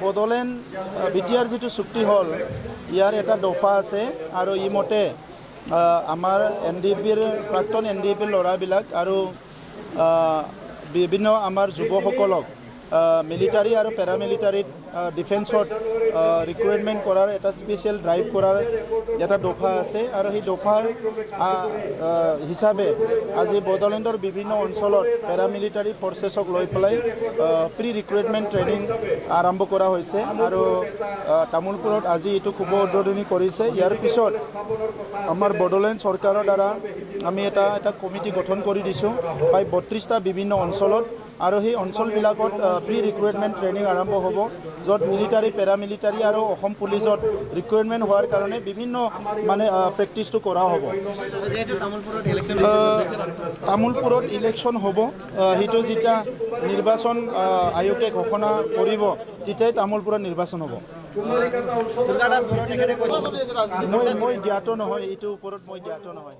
Bodoland BTR যিটো চুক্তি হ'ল ইয়াৰ এটা দফা আছে আৰু ই মতে আমাৰ NDPৰ প্ৰাক্তন NDPৰ ল'ৰাবিলাক আৰু বিভিন্ন আমাৰ যুৱসকলক মিলিটাৰী আৰু পেৰামিলিটাৰীত ডিফেন্সত ৰিক্ৰুইটমেণ্ট কৰাৰ এটা স্পেচিয়েল ড্ৰাইভ কৰাৰ এটা দফা আছে আৰু সেই দফাৰ হিচাপে আজি বড়োলেণ্ডৰ বিভিন্ন অঞ্চলত পেৰামিলিটাৰী ফৰ্চেছক লৈ পেলাই প্ৰি ৰিক্ৰুইটমেণ্ট ট্ৰেইনিং আৰম্ভ কৰা হৈছে আৰু তামোলপুৰত আজি এইটো শুভ উদ্বোধনী কৰিছে। ইয়াৰ পিছত আমাৰ বড়োলেণ্ড চৰকাৰৰ দ্বাৰা আমি এটা কমিটি গঠন কৰি দিছোঁ প্ৰায় 32টা বিভিন্ন অঞ্চলত আৰু সেই অঞ্চলবিলাকত প্ৰি ৰিক্ৰুইটমেণ্ট ট্ৰেইনিং আৰম্ভ হ'ব, য'ত মিলিটাৰী পেৰামিলিটাৰী আৰু অসম পুলিচত ৰিক্ৰুইটমেণ্ট হোৱাৰ কাৰণে বিভিন্ন মানে প্ৰেক্টিছটো কৰা হ'ব। তামোলপুৰত ইলেকশ্যন হ'ব, সেইটো যেতিয়া নিৰ্বাচন আয়োগে ঘোষণা কৰিব তেতিয়াই তামোলপুৰত নিৰ্বাচন হ'ব। মই জ্ঞাত নহয়, এইটোৰ ওপৰত মই জ্ঞাত নহয়।